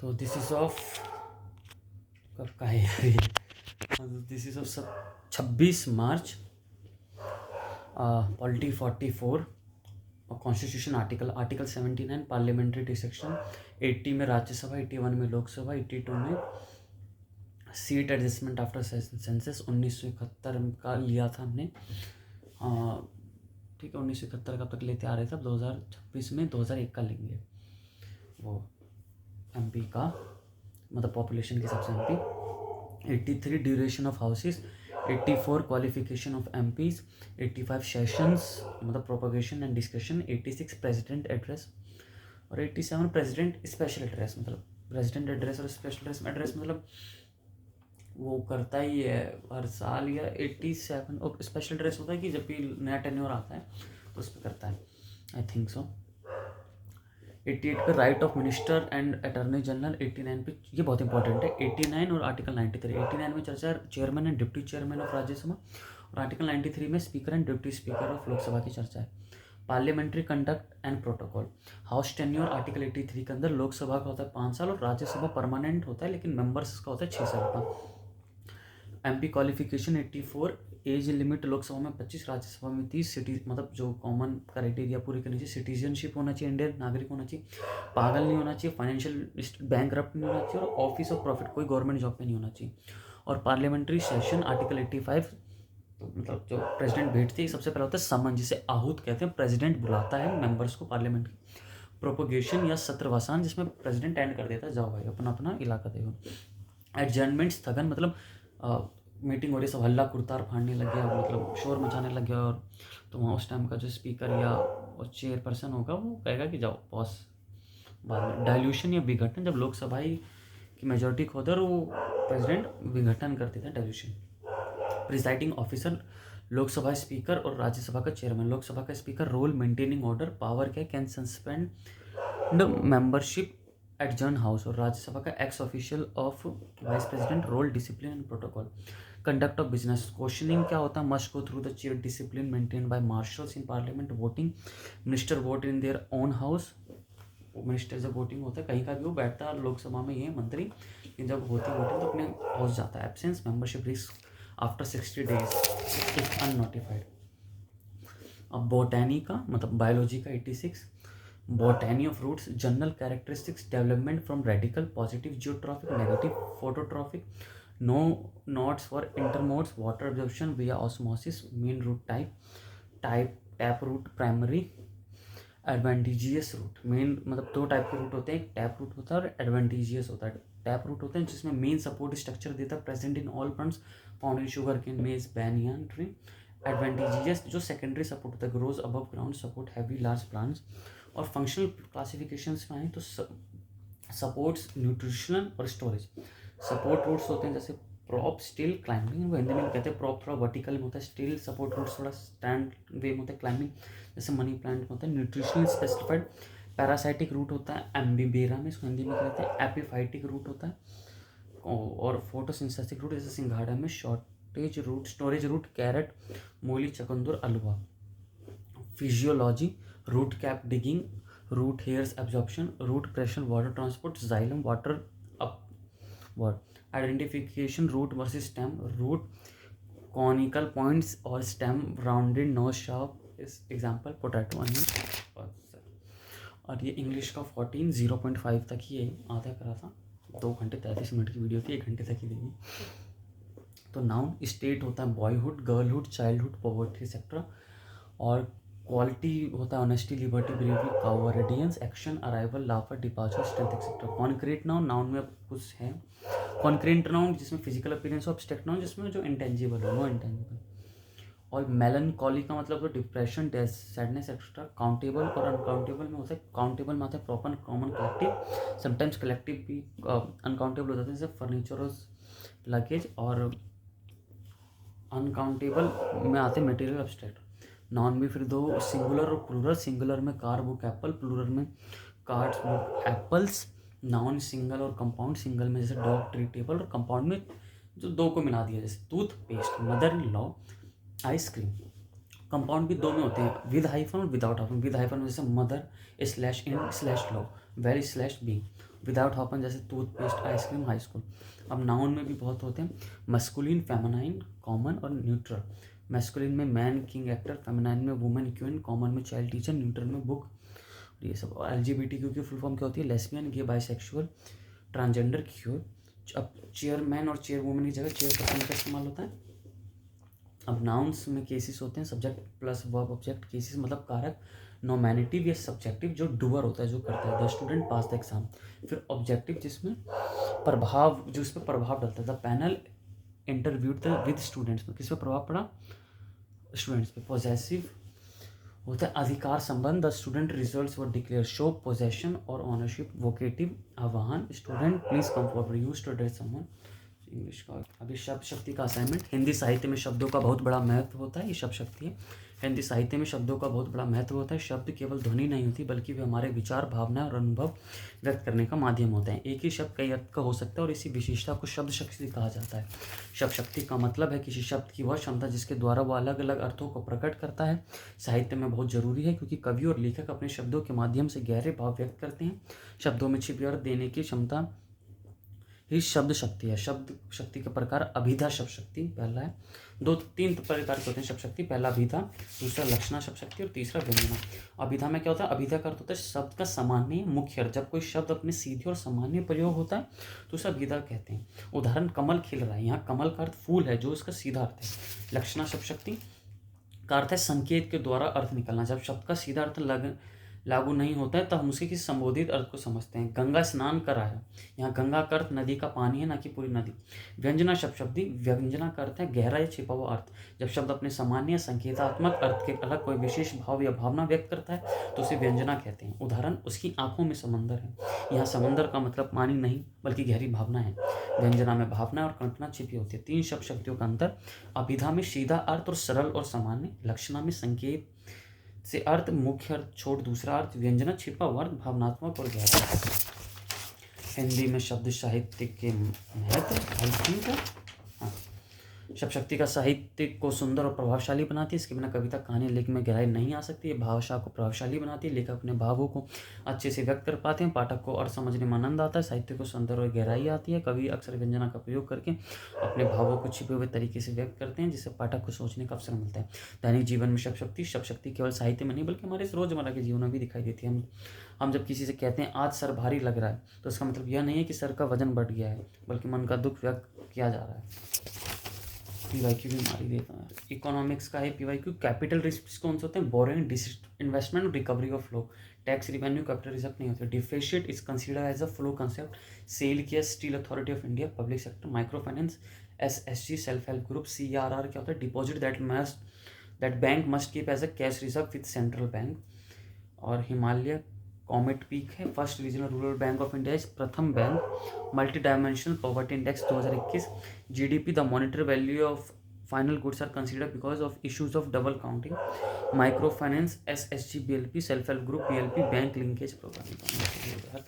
तो this is of कब का है यार ये, दिस इज ऑफ सब 26 मार्च। पॉलिटी 44 और कॉन्स्टिट्यूशन आर्टिकल 79 पार्लियामेंट्री डिसेक्शन 80 में राज्यसभा, 81 में लोकसभा, 82 में सीट एडजस्टमेंट आफ्टर सेंसस 1971 का लिया था हमने। ठीक है, 1971 कब तक लेते आ रहे थे, अब 2026 में 2001 का लेंगे। वो एमपी का मतलब पॉपुलेशन के हिसाब से MP. 83 duration of houses, 84 qualification of MPs, 85 sessions मतलब propagation and discussion, 86 president address और 87 प्रेसिडेंट स्पेशल एड्रेस। मतलब प्रेसिडेंट एड्रेस और स्पेशल एड्रेस मतलब वो करता ही है हर साल, या 87 और स्पेशल एड्रेस होता है कि जब भी नया टेन्योर आता है तो उस पर करता है, आई थिंक सो। 88 पे right of minister and attorney general, 89 पे ये बहुत इंपॉर्टेंट है, 89 और आर्टिकल 93। 89 में चर्चा है chairman and deputy chairman of Rajya Sabha, और आर्टिकल 93 में speaker and deputy speaker of Lok Sabha की चर्चा है। Parliamentary conduct and protocol, house tenure article 83 के अंदर लोकसभा का होता है 5 साल और राज्यसभा परमानेंट होता है, लेकिन मेंबर्स का होता है 6 साल का। MP qualification 84, age limit Lok Sabha में 25, राज्यसभा में 30, सिटी मतलब जो कॉमन क्राइटेरिया पूरी करनी चाहिए, सिटीजनशिप होना चाहिए, इंडियन नागरिक होना चाहिए, पागल नहीं होना चाहिए, फाइनेंशियल बैंकरप्ट नहीं होना चाहिए, और ऑफिस ऑफ प्रॉफिट कोई गवर्नमेंट जॉब पे नहीं होना चाहिए। और पार्लियामेंट्री सेशन आर्टिकल 85, तो मतलब जो प्रेसिडेंट बैठते हैं सबसे पहले होता है समन, जिसे आहूत कहते हैं, प्रेसिडेंट बुलाता है मेंबर्स को पार्लियामेंट की। प्रोपोगेशन या सत्रवसान, जिसमें प्रेसिडेंट एंड कर देता है, जाओ भाई अपना अपना इलाका देखो। एडजर्नमेंट स्थगन मतलब मीटिंग हो रही, सब हल्ला कुर्तार फाड़ने लग गया, मतलब शोर मचाने लग गया, और तो वहाँ उस टाइम का जो स्पीकर या चेयरपर्सन होगा वो कहेगा कि जाओ बॉस। बाद में डाइल्यूशन या विघटन, जब लोकसभा की मेजोरिटी खो दे और वो प्रेसिडेंट विघटन कर देता है, dilution. Presiding officer, Lok Sabha speaker और राज्यसभा का चेयरमैन। लोकसभा का speaker role maintaining order, power क्या, can suspend membership adjourn house, और राज्यसभा का ex official of vice president, role discipline and protocol. Conduct of business, questioning क्या होता है, must go through the chair discipline maintain by marshals in parliament. Voting, minister vote in their own house, minister जब voting होता है कहीं का भी वो बैठता है, लोकसभा में ये मंत्री, लेकिन जब होती वोटिंग तो अपने हाउस जाता है। Absence membership risk after 60 days if unnotified. अब बोटैनी का मतलब बायोलॉजी का 86, botany of roots, general characteristics, development from radical, positive geotrophic, negative phototrophic, no nodes for intermodes, water absorption via osmosis, mean root type tap root, primary, advantageous root. Main मतलब दो type के root होते हैं, एक tap root होता है और advantageous होता है। टैप रूट होते हैं जिसमें मेन सपोर्ट स्ट्रक्चर देता है, present in all plants found in sugarcane, maize, banyan tree. Advantageous जो सेकेंडरी सपोर्ट होता है, grows above ground, support heavy large plants. और फंक्शनल क्लासिफिकेशंस में आए तो सपोर्ट्स न्यूट्रिशनल और स्टोरेज। सपोर्ट रूट्स होते हैं जैसे प्रॉप, स्टिल, क्लाइंबिंग, वो हिंदी में कहते हैं प्रॉप थोड़ा वर्टिकल में होता है, स्टिल सपोर्ट रूट्स थोड़ा स्टैंड वे में होता है, क्लाइंबिंग जैसे मनी प्लांट में होता है। न्यूट्रिशनल स्पेसिफाइड पैरासाइटिक रूट होता है एम्बीबेरा में, इसको हिंदी में कहते हैं एपिफाइटिक रूट होता है। और फोटोसिंथेटिक रूट जैसे सिंघाड़ा में, shortage root, storage root, carrot, मूली, चकंदर, अलवा। Physiology, root cap digging, root hairs absorption, root pressure, water transport, xylem, water upward. Identification, root versus stem, root conical points और स्टेम राउंडेड, नोज शार्प, इस example potato, onion. और ये English का 14 0.5 तक ही आधा करा था, 2 घंटे 33 मिनट की वीडियो थी, 1 घंटे तक ही देगी। तो नाउन स्टेट होता है boyhood, girlhood, childhood, poverty sector. और क्वालिटी होता है honesty, liberty, bravery, cowardice, action, arrival, laughter, departure, strength etcetera. Concrete noun, noun में कुछ है। कॉन्क्रीट नाउन जिसमें फिजिकल अपीयरेंस, एब्स्ट्रैक्ट नाउन जिसमें जो इंटेंजिबल हो, नो इंटेंजिबल। और मेलनकॉली का मतलब तो डिप्रेशन, सैडनेस एक्स्ट्रा। काउंटेबल और अनकाउंटेबल में होता है, काउंटेबल में आता है proper, common, collective, sometimes collective भी अनकाउंटेबल हो जाते हैं, जैसे फर्नीचर और लगेज। और अनकाउंटेबल में आते हैं मटेरियल, एब्स्ट्रैक्ट। नॉन में फिर दो, सिंगुलर और प्लूरल। सिंगुलर में कार, बुक, एप्पल, प्लूरल में cards, book, apples. Noun single और कंपाउंड, सिंगल में जैसे डॉग, ट्री, टेबल, और कंपाउंड में जो दो को मिला दिया, जैसे tooth paste, mother in law, ice cream. Compound भी दो में होते हैं, विद हाइफन और विदाउट हाइफन। विद हाइफन में जैसे mother slash in slash law, well slash be. Without hyphen जैसे टूथपेस्ट, आइसक्रीम, हाई स्कूल। अब नाउन में भी बहुत होते हैं, मस्कुलिन, फेमिनाइन, कॉमन और न्यूट्रल। मैस्कुलिन में मैन, किंग, एक्टर, फेमिनाइन में वुमेन, क्वीन, कॉमन में चाइल्ड, टीचर, न्यूट्रल में बुक, ये सब। और LGBTQ की फुल फॉर्म क्या होती है, लेस्बियन, गे, बाइसेक्सुअल, ट्रांसजेंडर, क्यूर। अब चेयरमैन और चेयरवुमन की जगह चेयरपर्सन का इस्तेमाल होता है। अब नाउन्स में केसेस होते हैं, subject plus verb object. Cases मतलब कारक, नॉमिनेटिव या सब्जेक्टिव जो डूअर होता है, जो करता है, the student pass the exam. फिर ऑब्जेक्टिव जिसमें प्रभाव, जो इस पर प्रभाव डालता है, the panel interviewed with students में किस पे प्रभाव पड़ा, स्टूडेंट्स पे। पॉजेसिव होता है अधिकार संबंध, the student results were declare, show possession और ऑनरशिप। वोकेटिव आह्वान, student please come forward, use to address someone, English का। अभी शब्द शक्ति का असाइनमेंट। हिंदी साहित्य में शब्दों का बहुत बड़ा महत्व होता है, ये शब्द शक्ति है। हिंदी साहित्य में शब्दों का बहुत बड़ा महत्व होता है। शब्द केवल ध्वनि नहीं होती, बल्कि वे हमारे विचार, भावना और अनुभव व्यक्त करने का माध्यम होते हैं। एक ही शब्द कई अर्थ का हो सकता है और इसी विशेषता को शब्द शक्ति कहा जाता है। शब्द शक्ति का मतलब है किसी शब्द की वह क्षमता जिसके द्वारा वह अलग अलग अर्थों को प्रकट करता है। साहित्य में बहुत जरूरी है क्योंकि कवि और लेखक अपने शब्दों के माध्यम से गहरे भाव व्यक्त करते हैं। शब्दों में छिपे अर्थ देने की क्षमता ही शब्द शक्ति है। शब्द शक्ति के प्रकार, अभिधा शब्द शक्ति पहला है। तीन प्रकार के होते हैं शब्द शक्ति, पहला अभिधा, दूसरा लक्षणा शब्द शक्ति और तीसरा व्यंजना। अभिधा में क्या होता है, अभिधा का अर्थ होता है शब्द का सामान्य मुख्य अर्थ। जब कोई शब्द अपने सीधे और सामान्य प्रयोग होता है तो उसे अभिधा कहते हैं। उदाहरण, कमल खिल रहा है, यहाँ कमल का अर्थ फूल है जो इसका सीधा अर्थ है। लक्षणा शब्द शक्ति का अर्थ है संकेत के द्वारा अर्थ निकलना। जब शब्द का सीधा अर्थ लागू नहीं होता है तब हम उसके किसी संबोधित अर्थ को समझते हैं। गंगा स्नान कर रहा है, यहाँ गंगा का अर्थ नदी का पानी है, ना कि पूरी नदी। व्यंजना शब्द शक्ति, व्यंजना का अर्थ है गहरा या छिपा हुआ अर्थ। जब शब्द अपने सामान्य संकेतात्मक अर्थ के अलग कोई विशेष भाव या भावना व्यक्त करता है तो उसे व्यंजना कहते हैं। उदाहरण, उसकी आंखों में समंदर है, यहाँ समंदर का मतलब पानी नहीं बल्कि गहरी भावना है। व्यंजना में भावना और कल्पना छिपी होती है। तीन शब्द शक्तियों का अंतर, अभिधा में सीधा अर्थ और सरल और सामान्य, लक्षणा में संकेत से अर्थ, मुख्य अर्थ छोड़ दूसरा अर्थ, व्यंजना छिपा हुआ अर्थ, भावनात्मक और गहरा। हिंदी में शब्द साहित्य के महत्व, शब्द शक्ति का साहित्य को सुंदर और प्रभावशाली बनाती है। इसके बिना कविता, कहानी, लेख में गहराई नहीं आ सकती है। भाषा को प्रभावशाली बनाती है। लेखक अपने भावों को अच्छे से व्यक्त कर पाते हैं। पाठक को अर्थ समझने में आनंद आता है। साहित्य को सुंदर और गहराई आती है। कवि अक्सर व्यंजना का प्रयोग करके अपने भावों को छिपे हुए तरीके से व्यक्त करते हैं, जिससे पाठक को सोचने का अवसर मिलता है। दैनिक जीवन में शब्द शक्ति केवल साहित्य में नहीं बल्कि हमारे रोजमर्रा के जीवन में भी दिखाई देती है। हम जब किसी से कहते हैं आज सर भारी लग रहा है तो इसका मतलब यह नहीं है कि सर का वजन बढ़ गया है, बल्कि मन का दुख व्यक्त किया जा रहा है। PYQ भी मारी देता है। इकोनॉमिक्स का है PYQ, कैपिटल रिस्क कौन से होते हैं, borrowing, investment, recovery of flow. Tax revenue, capital reserve नहीं होते। Deficit is consider as a flow concept. SAIL किया, steel authority of India, public sector. Micro finance, SSG, self help group. CRR क्या होता है, deposit that bank must keep as a cash reserve with central bank. और Himalaya Kamet peak है, first regional rural bank of India, Prathama bank. Multi dimensional poverty index 2021। GDP, the monetary value of final goods are considered because of issues of double counting. Micro finance, SSG, BLP, self help group, BLP, bank linkage programme.